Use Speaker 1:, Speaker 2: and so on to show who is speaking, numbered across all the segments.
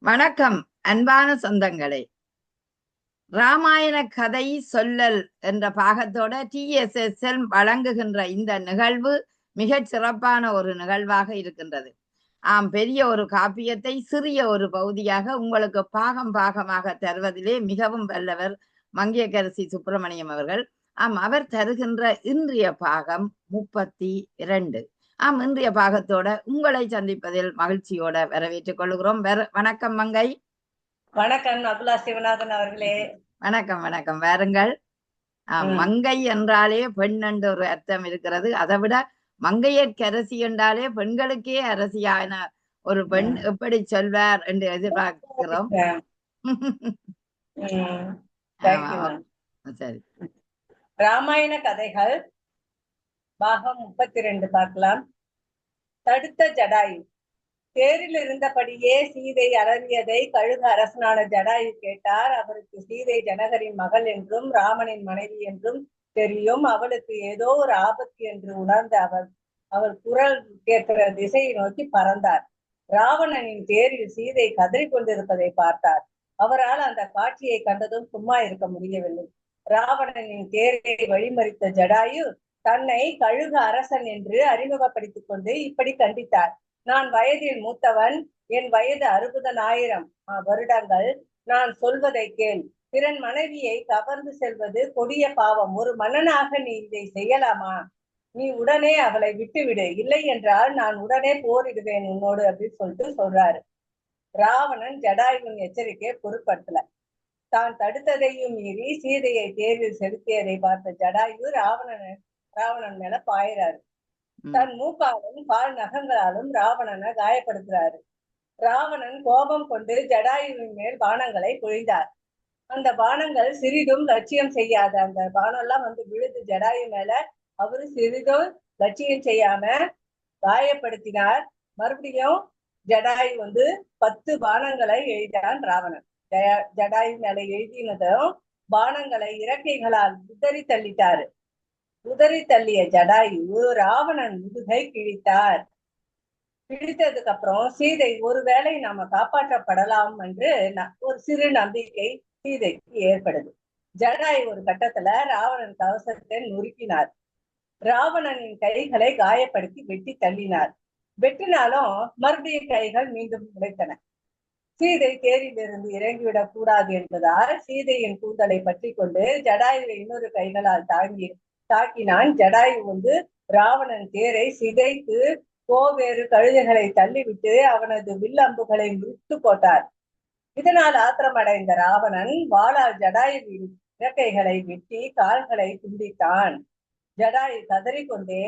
Speaker 1: வணக்கம் அன்பான சொந்தங்களே. ராமாயண கதை சொல்லல் என்ற பாகத்தோட TSSL வழங்குகின்ற இந்த நிகழ்வு மிகச் சிறப்பான ஒரு நிகழ்வாக இருக்கின்றது. பெரிய ஒரு காப்பியத்தை சிறிய ஒரு பகுதியாக உங்களுக்கு பாகமாக தருவதிலே மிகவும் வல்லவர் மங்கையர்க்கரசி சுப்பிரமணியம் அவர்கள். அவர் தருகின்ற இன்றைய பாகம் 32. இன்றைய பாகத்தோட உங்களை சந்திப்பதில் மகிழ்ச்சியோட வரவேற்றுக் கொள்கிறோம். வணக்கம் மங்கை.
Speaker 2: வணக்கம் அபுலா சிவநாதன் அவர்களே.
Speaker 1: வணக்கம் வணக்கம். வாருங்கள். மங்கை என்றாலே பெண் என்று ஒரு அர்த்தம் இருக்கிறது. அதை விட மங்கையர்க்கரசி என்றாலே பெண்களுக்கே அரசியான ஒரு பெண் எப்படி சொல்வார் என்று எதிர்பார்க்கிறோம். சரி,
Speaker 2: ராமாயண கதைகள் பாகம் 32 பார்க்கலாம். தடுத்த ஜடாயு. தேரில் இருந்தபடியே சீதை அலறியதை கழுகு அரசனான ஜடாயு கேட்டார். அவருக்கு சீதை ஜனகரின் மகள் என்றும் ராமனின் மனைவி என்றும் தெரியும். அவளுக்கு ஏதோ ஒரு ஆபத்து என்று உணர்ந்த அவள் குரல் கேட்கிற திசையை நோக்கி பறந்தார். ராவணனின் தேரில் சீதை கதறி கொண்டிருப்பதை பார்த்தார். அவரால் அந்த காட்சியை கண்டதும் சும்மா இருக்க முடியவில்லை. ராவணனின் தேரை வழிமறித்த ஜடாயு தன்னை கழுகு அரசன் என்று அறிமுகப்படுத்திக் கொண்டு இப்படி கண்டித்தார். நான் வயதில் மூத்தவன். என் வயது 60,000 வருடங்கள். நான் சொல்வதை கேள். பிறன் மனைவியை கவர்ந்து செல்வது கொடிய பாவம். ஒரு மன்னனாக நீ இதை செய்யலாமா? நீ உடனே அவளை விட்டுவிடு. இல்லை என்றால் நான் உடனே போரிடுவேன் உன்னோடு அப்படின்னு சொல்றாரு. ராவணன் ஜடாயுவின் எச்சரிக்கையை பொருட்படுத்தல. தான் தடுத்ததையும் மீறி சீதையை தேர்வில் செலுத்தியதை பார்த்த ஜடாயு ராவணன் மேல பாயிறாரு. தன் மூக்காலும் கால் நகங்களாலும் ராவணனை காயப்படுத்துறாரு. ராவணன் கோபம் கொண்டு ஜடாயுவின் மேல் பானங்களை பொழிந்தார். அந்த பானங்கள் சிறிதும் லட்சியம் செய்யாத அந்த பானம் எல்லாம் விழுது ஜடாயு மேல. அவரு சிறிதும் லட்சியம் செய்யாம காயப்படுத்தினார். மறுபடியும் ஜடாயு 10 பானங்களை எழுதினான் ராவணன். ஜடாயு மேல எழுதினதும் பானங்களை இறக்கைகளால் உதறி தள்ளிட்டாரு. உதறி தள்ளிய ஜடாயு ராவணன் முதுகை கிழித்தார். கிழித்ததுக்கு அப்புறம் சீதை ஒருவேளை நாம காப்பாற்றப்படலாம் என்று ஒரு சிறு நம்பிக்கை சீதைக்கு ஏற்படுது. ஜடாயு ஒரு கட்டத்துல ராவணன் கவசத்தை நொறுக்கினார். ராவணனின் கைகளை காயப்படுத்தி வெட்டி தள்ளினார். வெட்டினாலும் மறுபடியும் கைகள் மீண்டும் முளைத்தன. சீதை தேரிலிருந்து இறங்கிவிடக் கூடாது என்பதால் சீதையின் கூந்தலை பற்றி கொண்டு ஜடாயுவை இன்னொரு கைகளால் தாக்கினான். ஜடாயு ராவணன் தேரை சிதைத்து கோவேறு கழுதைகளை தள்ளிவிட்டு அவனது வில்லம்புகளை முறித்து போட்டார். இதனால் ஆத்திரமடைந்த ராவணன் வாளால் ஜடாயுவின் இறக்கைகளை வெட்டி கால்களை துண்டித்தான். ஜடாயு கதறிக்கொண்டே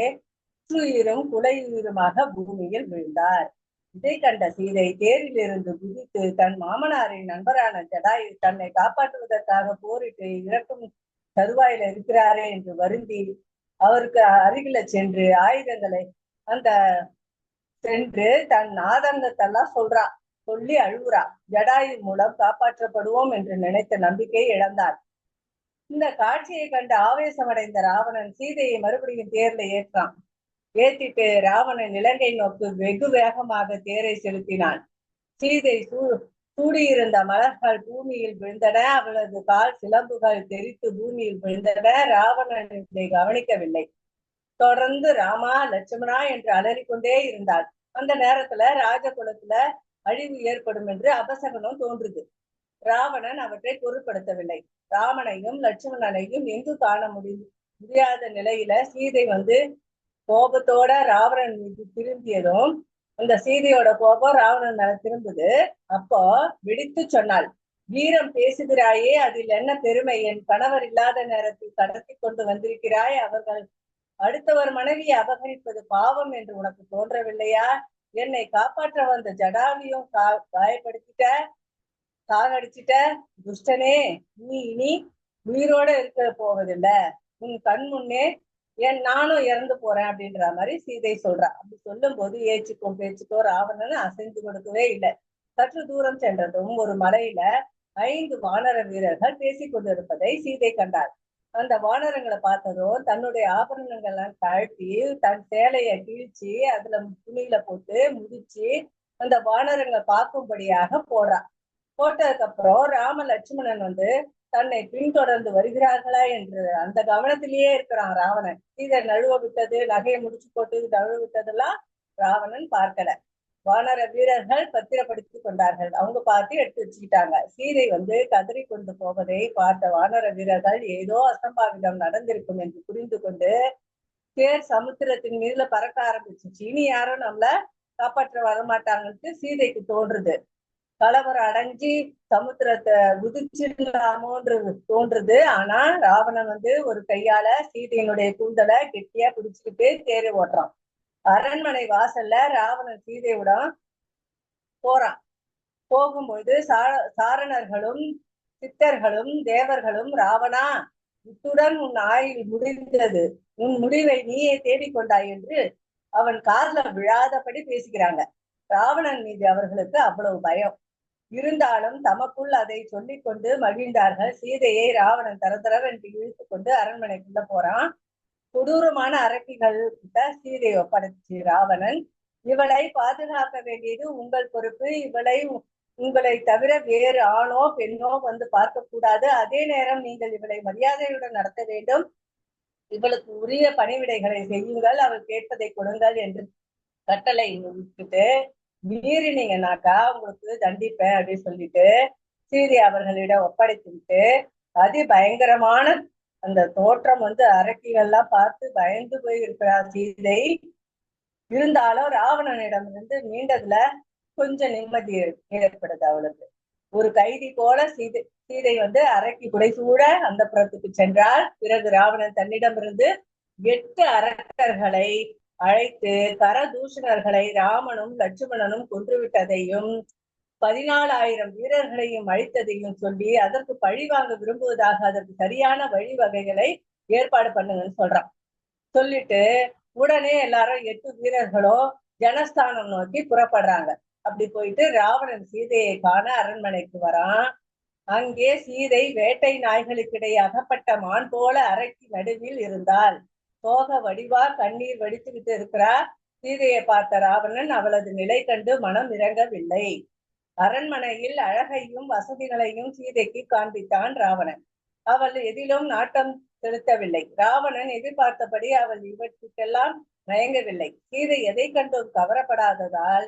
Speaker 2: சுயிரும் குலையுயிருமாக பூமியில் விழுந்தார். இதை கண்ட சீதை தேரிலிருந்து குதித்து தன் மாமனாரின் நண்பரான ஜடாயு தன்னை காப்பாற்றுவதற்காக போரிட்டு இறக்கும் தருவாயில இருக்கிறாரே என்று வருந்தி அவருக்கு அருகில சென்று ஆயுதங்களை சென்று தன் ஆதங்கத்தெல்லாம் சொல்லி அழுகுறா. ஜடாயு மூலம் காப்பாற்றப்படுவோம் என்று நினைத்த நம்பிக்கையை இழந்தார். இந்த காட்சியை கண்டு ஆவேசமடைந்த ராவணன் சீதையை மறுபடியும் தேர்ல ஏற்றிட்டு ராவணன் இலங்கை நோக்கு வெகு வேகமாக தேரை செலுத்தினான். சீதை சூடியிருந்த மலர்கள் பூமியில் விழுந்தன. அவளது கால் சிலம்புகள் தெரித்து பூமியில் விழுந்தன. ராவணன் இதை கவனிக்கவில்லை. தொடர்ந்து ராமா லட்சுமணா என்று அலறிக்கொண்டே இருந்தாள். அந்த நேரத்துல ராஜகுலத்துல அழிவு ஏற்படும் என்று அபசகனம் தோன்றுது. ராவணன் அவற்றை பொருட்படுத்தவில்லை. ராமனையும் லட்சுமணனையும் எங்கு காண முடியாத நிலையில சீதை கோபத்தோட ராவணன் மீது திரும்பியதும் அந்த சீதையோட கோபம் ராவணன் மேல திரும்புது. அப்போ வெடித்து சொன்னாள், வீரம் பேசுகிறாயே, அதில் என்ன பெருமை? என் கணவர் இல்லாத நேரத்தில் கடத்தி கொண்டு வந்திருக்கிறாய். அவர்கள் அடுத்தவர் மனைவியை அபகரிப்பது பாவம் என்று உனக்கு தோன்றவில்லையா? என்னை காப்பாற்ற வந்த ஜடாவியும் காயப்படுத்திட்ட, சாகடிச்சிட்ட. துஷ்டனே, நீ இனி உயிரோட இருக்க போவதில்லை. உன் கண் முன்னே நானும் இறந்து போறேன் அப்படின்ற மாதிரி சீதை சொல்றா. அப்படி சொல்லும் போது ஏச்சுக்கும் பேச்சுக்கோ ராவணன் அசைந்து கொடுக்கவே இல்லை. சற்று தூரம் சென்றதும் ஒரு மலையில 5 வானர வீரர்கள் பேசிக் கொண்டிருப்பதை சீதை கண்டார். அந்த வானரங்களை பார்த்ததும் தன்னுடைய ஆபரணங்கள்லாம் கழட்டி தன் சேலையை கிழிச்சு அதுல துணியில போட்டு முதிச்சு அந்த வானரங்க பார்க்கும்படியாக போடுறான். போட்டதுக்கு அப்புறம் ராம லட்சுமணன் தன்னை பின்தொடர்ந்து வருகிறார்களா என்று அந்த கவனத்திலேயே இருக்கிறான் ராவணன். சீதை நழுவ விட்டது, நகையை முடிச்சு போட்டு நழுவ விட்டதெல்லாம் ராவணன் பார்க்கல. வானர வீரர்கள் பத்திரப்படுத்தி கொண்டார்கள். அவங்க பார்த்து எடுத்து வச்சுக்கிட்டாங்க. சீதை கதறி கொண்டு போவதை பார்த்த வானர வீரர்கள் ஏதோ அசம்பாவிதம் நடந்திருக்கும் என்று புரிந்து கொண்டு தேர் சமுத்திரத்தின் மீதுல பறக்க ஆரம்பிச்சிச்சு. இனி யாரும் நம்மள காப்பாற்ற வரமாட்டாங்கன்னு சீதைக்கு தோன்றுது. கலவரம் அடைஞ்சி சமுத்திரத்தை குதிச்சிடலாமோன்றது தோன்றுது. ஆனா ராவணன் ஒரு கையால சீதையினுடைய கூந்தலை கெட்டியா பிடிச்சுக்கிட்டு தேரை ஓட்டுறான். அரண்மனை வாசல்ல ராவணன் சீதையுடன் போறான். போகும்போது சாரணர்களும் சித்தர்களும் தேவர்களும் ராவணா, இத்துடன் உன் ஆயுள் முடிந்தது, உன் முடிவை நீயே தேடிக்கொண்டாய் என்று அவன் காதுல விழாதபடி பேசுகிறாங்க. ராவணன் மீது அவர்களுக்கு அவ்வளவு பயம் இருந்தாலும் தமக்குள் அதை சொல்லிக் கொண்டு மகிழ்ந்தார்கள். சீதையை ராவணன் தரதரவென்று இழுத்து கொண்டு அரண்மனைக்குள்ள போறான். கொடூரமான அரக்கிகள் கிட்ட சீதையை ஒப்படைச்சு ராவணன், இவளை பாதுகாக்க வேண்டியது உங்கள் பொறுப்பு, இவளை உங்களை தவிர வேறு ஆணோ பெண்ணோ பார்க்க கூடாது, அதே நேரம் நீங்கள் இவளை மரியாதையுடன் நடத்த வேண்டும், இவளுக்கு உரிய பணிவிடைகளை செய்யுங்கள், அவள் கேட்பதை கொடுங்கள் என்று கட்டளை விட்டுட்டு, மீறினீங்கன்னாக்கா உங்களுக்கு தண்டிப்பேன் அப்படின்னு சொல்லிட்டு சீதை அவர்களிடம் ஒப்படைத்து விட்டு, அதி பயங்கரமான அந்த தோற்றம் அரக்கிகள்லாம் பார்த்து பயந்து போய் இருக்கிறார் சீதை. இருந்தாலும் ராவணனிடம் மீண்டதுல கொஞ்சம் நிம்மதி ஏற்படுது அவளுக்கு. ஒரு கைதி போல சீதை அரக்கி புடைசூட அந்த புறத்துக்கு சென்றால். பிறகு ராவணன் தன்னிடமிருந்து 8 அரக்கர்களை அழைத்து கரதூஷணர்களை ராமனும் லட்சுமணனும் கொன்றுவிட்டதையும் 14,000 வீரர்களையும் அழித்ததையும் சொல்லி அதற்கு பழி வாங்க விரும்புவதாக அதற்கு சரியான வழிவகைகளை ஏற்பாடு பண்ணுங்கன்னு சொல்றான். சொல்லிட்டு உடனே எல்லாரும் 8 வீரர்களும் ஜனஸ்தானம் நோக்கி புறப்படுறாங்க. அப்படி போயிட்டு ராவணன் சீதையை காண அரண்மனைக்கு வரான். அங்கே சீதை வேட்டை நாய்களுக்கிடையே அகப்பட்ட மான் போல அறைக்கு நடுவில் இருந்தாள். சோக வடிவா கண்ணீர் வடித்துக்கிட்டு இருக்கிறா. சீதையை பார்த்த ராவணன் அவளது நிலை கண்டு மனம் இறங்கவில்லை. அரண்மனையில் அழகையும் வசதிகளையும் சீதைக்கு காண்பித்தான் ராவணன். அவள் எதிலும் நாட்டம் செலுத்தவில்லை. ராவணன் எதிர்பார்த்தபடி அவள் இவற்றுக்கெல்லாம் மயங்கவில்லை. சீதை எதை கண்டும் கவரப்படாததால்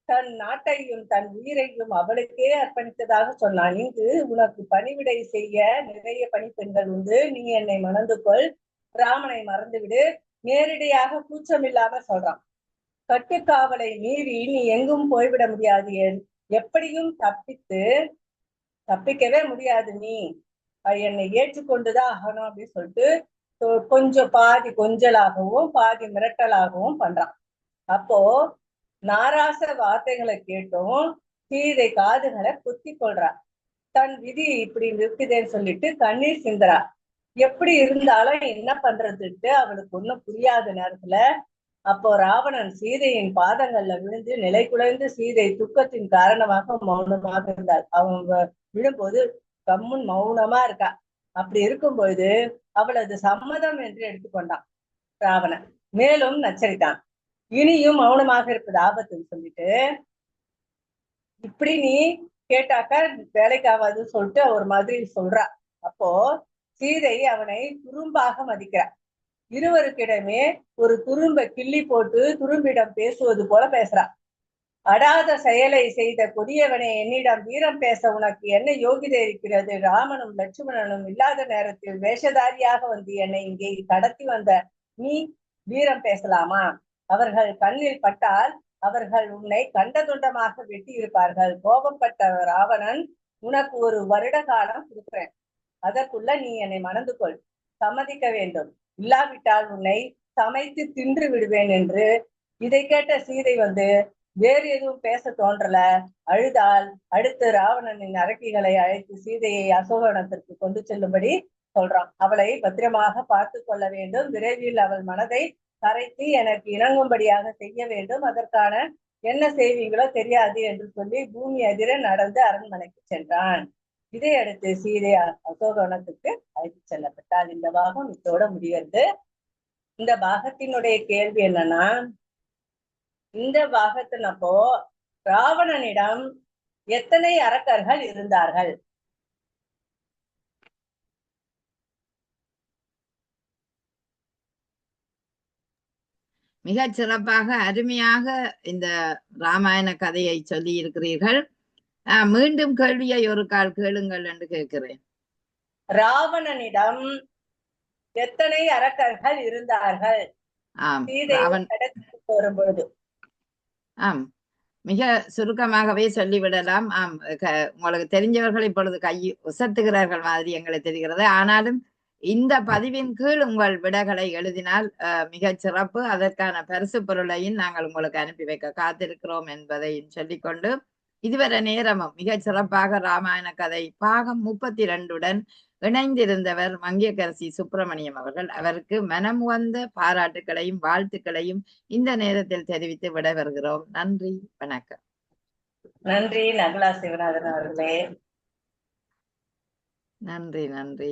Speaker 2: தன் நாட்டையும் தன் உயிரையும் அவளுக்கே அர்ப்பணித்ததாக சொன்னான். இங்கு உனக்கு பணிவிடை செய்ய நிறைய பணிப்பெண்கள் உண்டு, நீ என்னை மணந்து கொள், ராமனை மறந்துவிடு, நேரடியாக கூச்சமில்லாம சொல்றான். கட்டுக்காவலை மீறி நீ எங்கும் போய்விட முடியாது, எப்படியும் தப்பிக்கவே முடியாது, நீ என்னை ஏற்றுக்கொண்டுதான் ஆகணும் அப்படின்னு சொல்லிட்டு கொஞ்சம் பாதி கொஞ்சலாகவும் பாதி மிரட்டலாகவும் பண்றான். அப்போ நாராச வார்த்தைகளை கேட்டும் சீதை காதுகளை குத்தி கொள்றா. தன் விதி இப்படி இருக்குதுன்னு சொல்லிட்டு கண்ணீர் சிந்துறா. எப்படி இருந்தாலும் என்ன பண்றதுட்டு அவளுக்கு ஒண்ணும் புரியாத நேரத்துல அப்போ ராவணன் சீதையின் பாதங்கள்ல விழுந்து நிலை குலைந்து சீதை துக்கத்தின் காரணமாக மௌனமாக இருந்தாள். அவங்க விழும்போது கம்முன் மௌனமா இருக்கா. அப்படி இருக்கும்பொழுது அவளது சம்மதம் என்று எடுத்துக்கொண்டான் ராவணன். மேலும் நச்சரித்தான், இனியும் மௌனமாக இருப்பது ஆபத்துன்னு சொல்லிட்டு, இப்படி நீ கேட்டாக்க வேலைக்காவாதுன்னு சொல்லிட்டு ஒரு மாதிரி சொல்றா. அப்போ சீதை அவனை துரும்பாக மதிக்கிறார். இருவருக்கிடமே ஒரு துரும்ப கிள்ளி போட்டு துரும்பிடம் பேசுவது போல பேசுறா. அடாத செயலை செய்த கொடியவனை என்னிடம் வீரம் பேச உனக்கு என்ன யோகிதை இருக்கிறது? ராமனும் லட்சுமணனும் இல்லாத நேரத்தில் வேஷதாரியாக என்னை இங்கே கடத்தி வந்த நீ வீரம் பேசலாமா? அவர்கள் கண்ணில் பட்டால் அவர்கள் உன்னை கண்ட துண்டமாக வெட்டி இருப்பார்கள். கோபப்பட்ட ராவணன், உனக்கு ஒரு வருட காலம் கொடுக்கிறேன், அதற்குள்ள நீ என்னை மணந்து கொள், சம்மதிக்க வேண்டும், இல்லாவிட்டால் உன்னை சமைத்து தின்று விடுவேன் என்று. இதை கேட்ட சீதை வேறு எதுவும் பேச தோன்றல, அழுதால். அடுத்து ராவணனின் அரக்கிகளை அழைத்து சீதையை அசோகவனத்திற்கு கொண்டு செல்லும்படி சொல்றான். அவளை பத்திரமாக பார்த்து கொள்ள வேண்டும், விரைவில் அவள் மனதை கரைத்து எனக்கு இணங்கும்படியாக செய்ய வேண்டும், அதற்கான என்ன செய்வீங்களோ தெரியாது என்று சொல்லி பூமி அதிர நடந்து அரண்மனைக்கு சென்றான். இதையடுத்து சீதை அசோகவனத்துக்கு அழைத்து செல்லப்பட்டாள். இந்த பாகம் இதோட முடிகிறது. இந்த பாகத்தினுடைய கேள்வி என்னன்னா, இந்த பாகத்தினப்போ ராவணனிடம் எத்தனை அரக்கர்கள் இருந்தார்கள்?
Speaker 1: மிகச் சிறப்பாக அருமையாக இந்த ராமாயண கதையை சொல்லி இருக்கிறீர்கள். மீண்டும் கேள்வியை ஒரு கால் கேளுங்கள் என்று கேட்கிறேன்.
Speaker 2: ராவணனிடம் எத்தனை அரக்கர்கள் இருந்தார்கள்
Speaker 1: ஆம்
Speaker 2: சீதையை கடத்திட்டு வரும்பொழுது?
Speaker 1: ஆம், மிக சுருக்கமாகவே சொல்லிவிடலாம். ஆம், உங்களுக்கு தெரிஞ்சவர்கள் இப்பொழுது கை உசத்துகிறார்கள் மாதிரி எங்களுக்கு தெரிகிறது. ஆனாலும் இந்த பதிவின் கீழ் உங்கள் விடைகளை எழுதினால் மிகச் சிறப்பு. அதற்கான பரிசு பொருளையும் நாங்கள் உங்களுக்கு அனுப்பி வைக்க காத்திருக்கிறோம் என்பதையும் சொல்லிக்கொண்டு, இதுவரை நேரமும் மிகச் சிறப்பாக ராமாயண கதை பாகம் 32 இணைந்திருந்தவர் மங்கையர்க்கரசி சுப்பிரமணியம் அவர்கள். அவருக்கு மனம் வந்த பாராட்டுக்களையும் வாழ்த்துக்களையும் இந்த நேரத்தில் தெரிவித்து விடைபெறுகிறோம். நன்றி, வணக்கம்.
Speaker 2: நன்றி நகுலா சிவநாதன் அவர்களே.
Speaker 1: நன்றி.